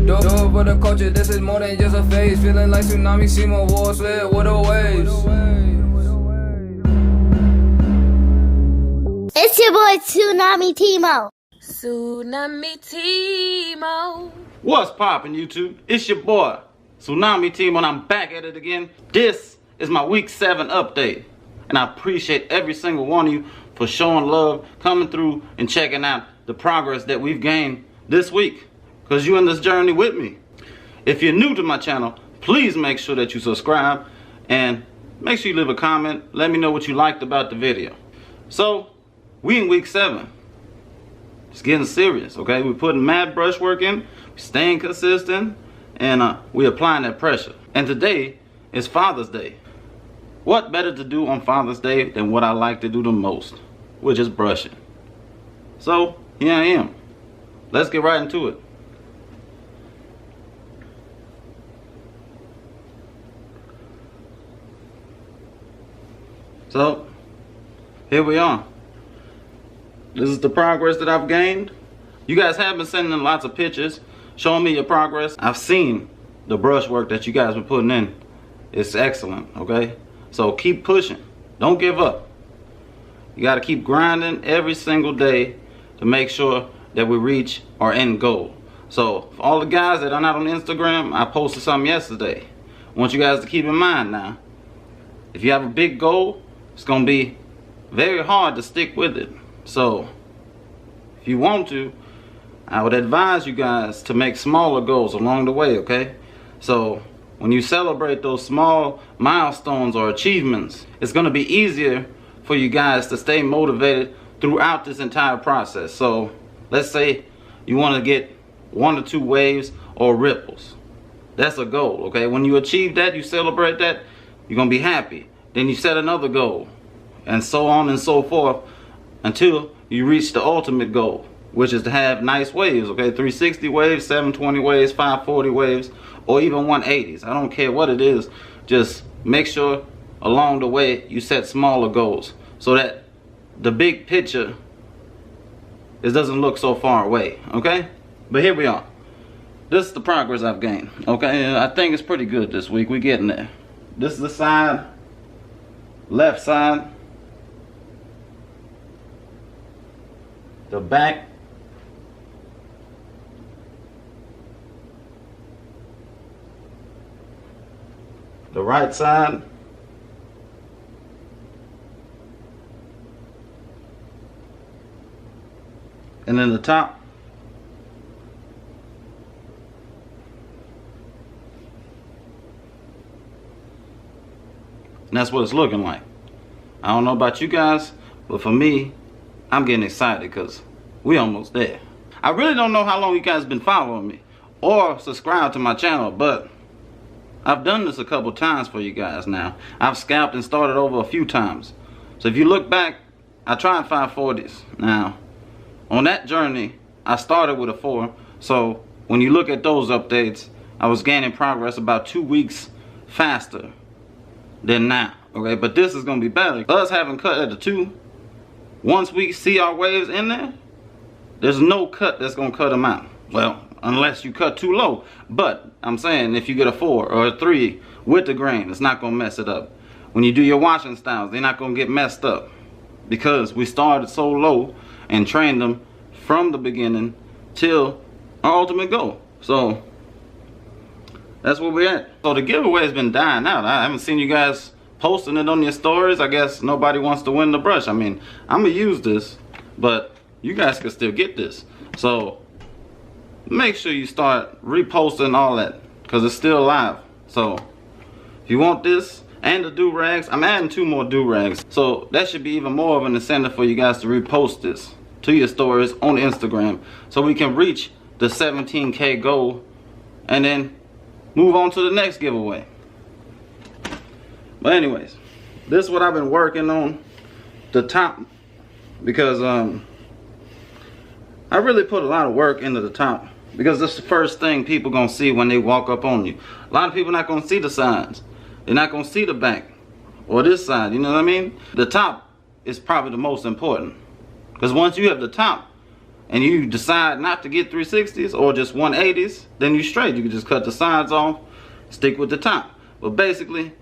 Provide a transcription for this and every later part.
Do it for the culture, this is more than just a phase. Feeling like tsunami, see my walls lit with the waves. It's your boy Tsunami Timo. Tsunami Timo. What's poppin', YouTube? It's your boy Tsunami Timo, and I'm back at it again. This is my week 7 update, and I appreciate every single one of you for showing love, coming through and checking out the progress that we've gained this week, because you're in this journey with me. If you're new to my channel, please make sure that you subscribe and make sure you leave a comment. Let me know what you liked about the video. So we in week 7. It's getting serious, okay? We're putting mad brush work in, staying consistent, and we're applying that pressure. And today is Father's Day. What better to do on Father's Day than what I like to do the most, which is brushing. So here I am. Let's get right into it. So here we are. This is the progress that I've gained. You guys have been sending in lots of pictures showing me your progress. I've seen the brush work that you guys been putting in. It's excellent, okay? So keep pushing. Don't give up. You got to keep grinding every single day to make sure that we reach our end goal. So for all the guys that are not on Instagram, I posted something yesterday. I want you guys to keep in mind now, if you have a big goal, it's going to be very hard to stick with it. So if you want to, I would advise you guys to make smaller goals along the way, okay? So when you celebrate those small milestones or achievements, it's going to be easier for you guys to stay motivated throughout this entire process. So let's say you want to get 1 or 2 waves or ripples. That's a goal, okay? When you achieve that, you celebrate that, you're going to be happy. Then you set another goal, and so on and so forth until you reach the ultimate goal, which is to have nice waves, okay? 360 waves, 720 waves, 540 waves, or even 180s. I don't care what it is. Just make sure along the way you set smaller goals so that the big picture doesn't look so far away, okay? But here we are. This is the progress I've gained, okay? I think it's pretty good this week. We're getting there. This is the side, left side, the back, the right side, and then the top. And that's what it's looking like. I don't know about you guys, but for me, I'm getting excited because we almost there. I really don't know how long you guys have been following me or subscribed to my channel, but I've done this a couple times for you guys now. I've scalped and started over a few times. So if you look back, I tried 540s. Now, on that journey, I started with a 4. So when you look at those updates, I was gaining progress about 2 weeks faster than now, okay? But this is gonna be better. Us having cut at the 2, once we see our waves in there, there's no cut that's gonna cut them out. Well, unless you cut too low. But I'm saying if you get a 4 or a 3 with the grain, it's not gonna mess it up. When you do your washing styles, they're not gonna get messed up because we started so low and trained them from the beginning till our ultimate goal. So that's where we're at. So the giveaway has been dying out. I haven't seen you guys posting it on your stories. I guess nobody wants to win the brush. I mean, I'm gonna use this, but you guys can still get this. So make sure you start reposting all that because it's still live. So if you want this and the do-rags, I'm adding 2 more do-rags. So that should be even more of an incentive for you guys to repost this to your stories on Instagram so we can reach the 17K goal and then move on to the next giveaway. But anyways, this is what I've been working on, the top, because I really put a lot of work into the top because that's the first thing people gonna see when they walk up on you. A lot of people not gonna see the sides. They're not gonna see the back or this side, you know what I mean? The top is probably the most important because once you have the top, and you decide not to get 360s or just 180s, then you straight. You can just cut the sides off, stick with the top. But basically,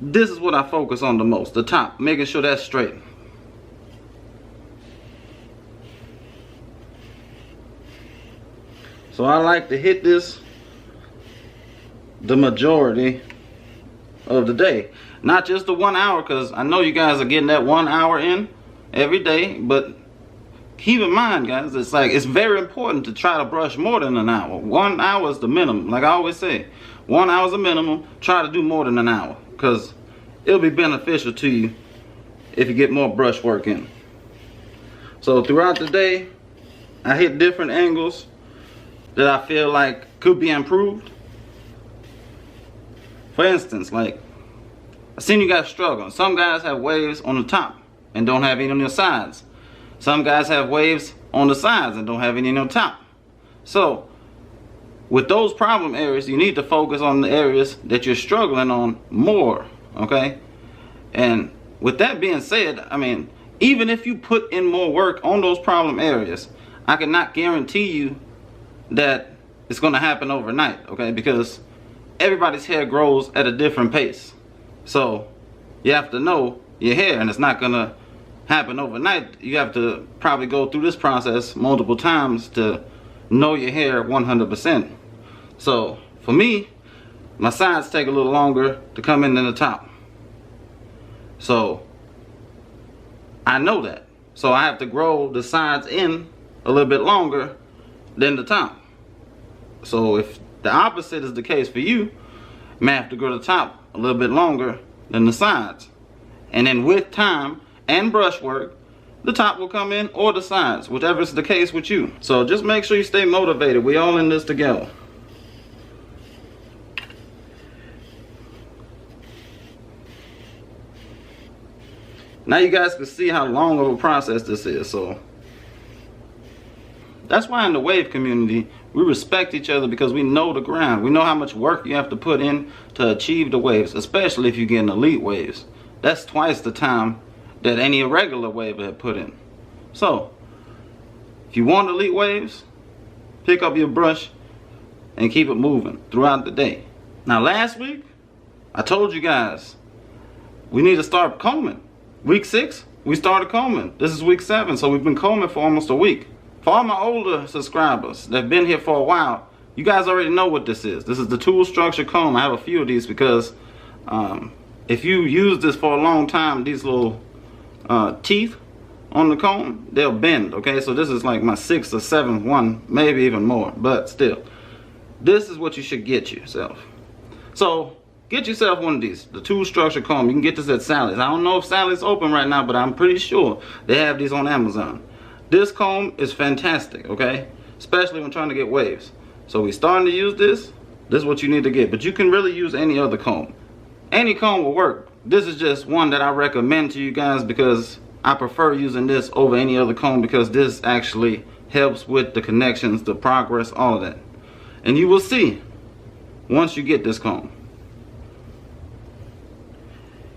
this is what I focus on the most, the top, making sure that's straight. So I like to hit this the majority of the day. Not just the 1 hour, because I know you guys are getting that 1 hour in every day, but keep in mind, guys, it's very important to try to brush more than an hour. 1 hour is the minimum. Like I always say, 1 hour is the minimum. Try to do more than an hour, because it'll be beneficial to you if you get more brush work in. So throughout the day, I hit different angles that I feel like could be improved. For instance, like, I've seen you guys struggle. Some guys have waves on the top and don't have any on their sides. Some guys have waves on the sides and don't have any on top. So, with those problem areas, you need to focus on the areas that you're struggling on more, okay? And with that being said, I mean, even if you put in more work on those problem areas, I cannot guarantee you that it's going to happen overnight, okay? Because everybody's hair grows at a different pace. So you have to know your hair, and it's not going to happen overnight. You have to probably go through this process multiple times to know your hair 100%. So for me, my sides take a little longer to come in than the top. So I know that. So I have to grow the sides in a little bit longer than the top. So if the opposite is the case for you, you may have to grow the top a little bit longer than the sides. And then with time and brush work, the top will come in or the sides, whichever is the case with you. So just make sure you stay motivated. We all in this together. Now you guys can see how long of a process this is. So that's why in the wave community, we respect each other, because we know the grind. We know how much work you have to put in to achieve the waves, especially if you're getting elite waves. That's twice the time that any regular waver had put in. So, if you want elite waves, pick up your brush and keep it moving throughout the day. Now last week, I told you guys, we need to start combing. Week 6, we started combing. This is week 7, so we've been combing for almost a week. For all my older subscribers that have been here for a while, you guys already know what this is. This is the tool structure comb. I have a few of these because if you use this for a long time, these little teeth on the comb, they'll bend, okay? So this is like my 6th or 7th one, maybe even more, but still. This is what you should get yourself. So get yourself one of these, the tool structure comb. You can get this at Sally's. I don't know if Sally's open right now, but I'm pretty sure they have these on Amazon. This comb is fantastic, okay? Especially when trying to get waves. So we're starting to use this. This is what you need to get. But you can really use any other comb. Any comb will work. This is just one that I recommend to you guys because I prefer using this over any other comb, because this actually helps with the connections, the progress, all of that. And you will see once you get this comb.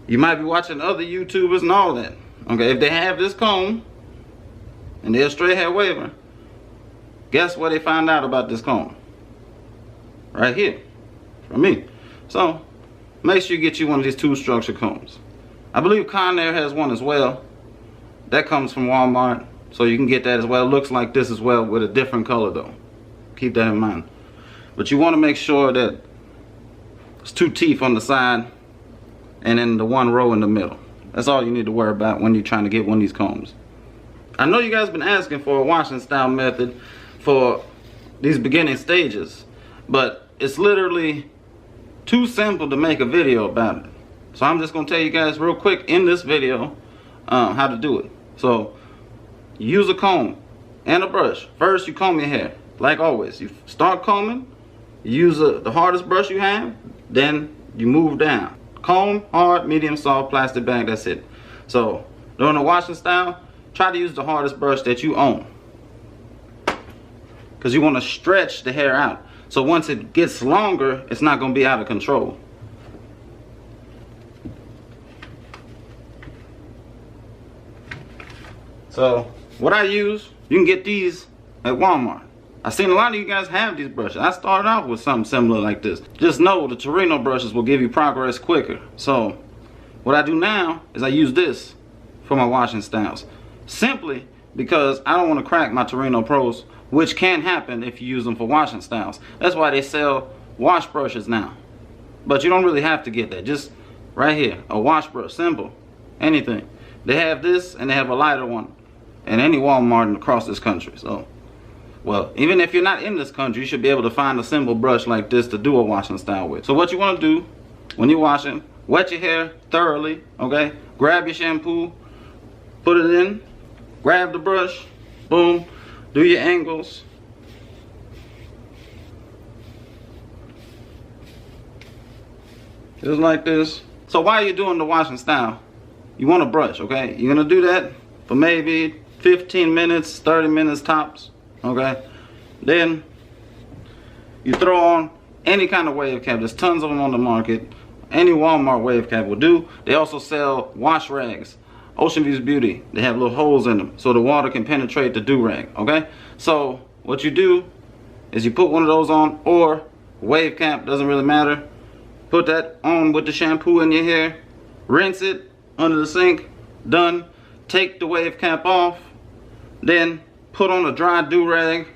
You might be watching other YouTubers and all that. Okay, if they have this comb and they're a straight hair waver, guess what they find out about this comb? Right here, from me. So, make sure you get you one of these tool structure combs. I believe Conair has one as well. That comes from Walmart, so you can get that as well. It looks like this as well, with a different color though. Keep that in mind. But you want to make sure that there's 2 teeth on the side and then the 1 row in the middle. That's all you need to worry about when you're trying to get one of these combs. I know you guys been asking for a washing style method for these beginning stages, but it's literally too simple to make a video about it. So I'm just gonna tell you guys real quick in this video how to do it. So use a comb and a brush. First, you comb your hair like always. You start combing, you use the hardest brush you have, then you move down. Comb, hard, medium, soft, plastic bag, that's it. So during the washing style, try to use the hardest brush that you own, because you want to stretch the hair out. So once it gets longer, it's not going to be out of control. So what I use, you can get these at Walmart. I've seen a lot of you guys have these brushes. I started off with something similar like this. Just know the Torino brushes will give you progress quicker. So what I do now is I use this for my washing styles. Simply because I don't want to crack my Torino Pros, which can happen if you use them for washing styles. That's why they sell wash brushes now. But you don't really have to get that. Just right here, a wash brush, simple, anything. They have this and they have a lighter one in any Walmart across this country. So, well, even if you're not in this country, you should be able to find a simple brush like this to do a washing style with. So what you want to do when you're washing, wet your hair thoroughly, okay? Grab your shampoo, put it in, grab the brush, boom, do your angles. Just like this. So while you're doing the washing style, you want a brush, okay? You're gonna do that for maybe 15 minutes, 30 minutes tops, okay? Then you throw on any kind of wave cap. There's tons of them on the market. Any Walmart wave cap will do. They also sell wash rags. Ocean View's Beauty, they have little holes in them so the water can penetrate the do-rag, okay? So what you do is you put one of those on, or wave cap, doesn't really matter. Put that on with the shampoo in your hair, rinse it under the sink, done. Take the wave cap off, then put on a dry do-rag,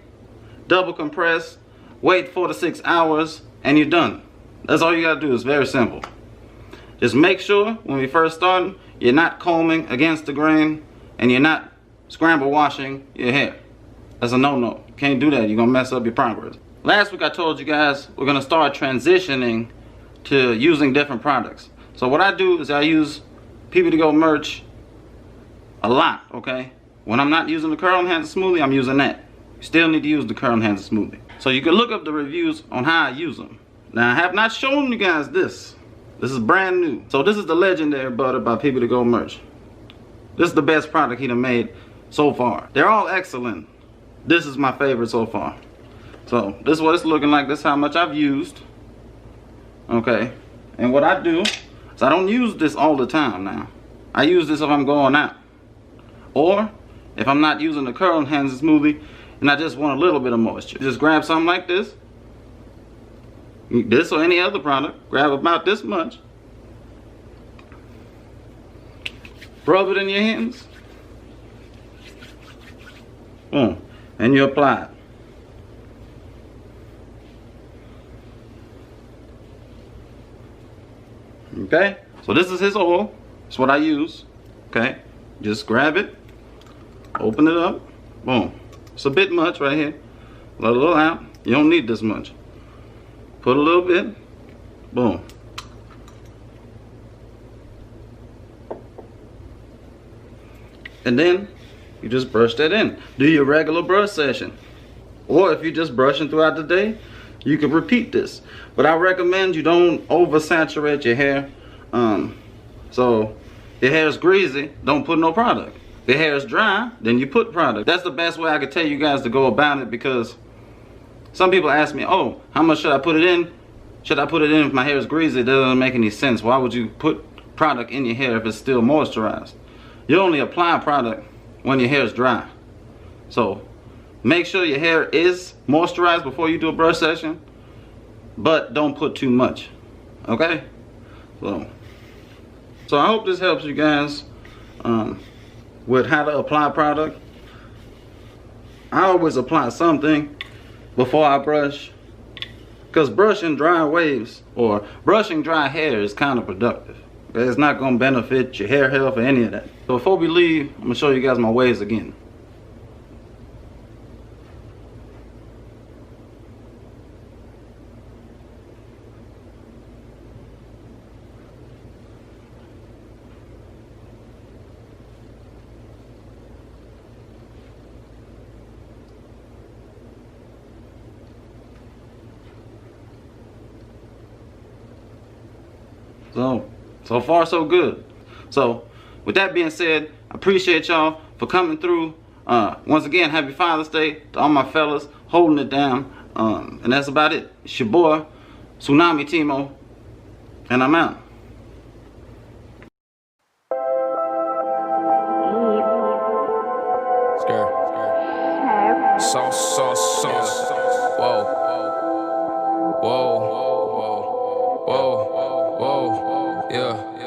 double compress, wait 4 to 6 hours, and you're done. That's all you gotta do. It's very simple. Just make sure when we first start, you're not combing against the grain and you're not scramble washing your hair. That's a no-no. You can't do that. You're gonna mess up your progress. Last week I told you guys we're gonna start transitioning to using different products. So what I do is I use People to Go merch a lot, okay? When I'm not using the Curl Enhancer Smoothie, I'm using that. You still need to use the Curl Enhancer Smoothie. So you can look up the reviews on how I use them. Now I have not shown you guys this. This is brand new. So this is the Legendary Butter by People to Go merch. This is the best product he done made so far. They're all excellent. This is my favorite so far. So this is what it's looking like. This is how much I've used. Okay. And what I do is I don't use this all the time now. I use this if I'm going out. Or if I'm not using the Curl Enhancer Smoothie and I just want a little bit of moisture. Just grab something like this. This or any other product, grab about this much, rub it in your hands, boom, and you apply it. Okay, so this is his oil. It's what I use. Okay, just grab it, open it up, boom. It's a bit much right here. Let a little out. You don't need this much. Put a little bit, boom. And then you just brush that in. Do your regular brush session. Or if you're just brushing throughout the day, you can repeat this. But I recommend you don't oversaturate your hair. So if your hair is greasy, don't put no product. If your hair is dry, then you put product. That's the best way I could tell you guys to go about it, because some people ask me, oh, how much should I put it in? Should I put it in if my hair is greasy? It doesn't make any sense. Why would you put product in your hair if it's still moisturized? You only apply product when your hair is dry. So make sure your hair is moisturized before you do a brush session, but don't put too much, okay? So I hope this helps you guys with how to apply product. I always apply something before I brush, because brushing dry waves or brushing dry hair is counterproductive. Okay? It's not going to benefit your hair health or any of that. So before we leave, I'm going to show you guys my waves again. So far so good. So with that being said, I appreciate y'all for coming through. Once again, happy Father's Day to all my fellas holding it down. And that's about it. It's your boy, Tsunami Timo, and I'm out. Sauce. whoa, whoa, whoa, whoa, yeah.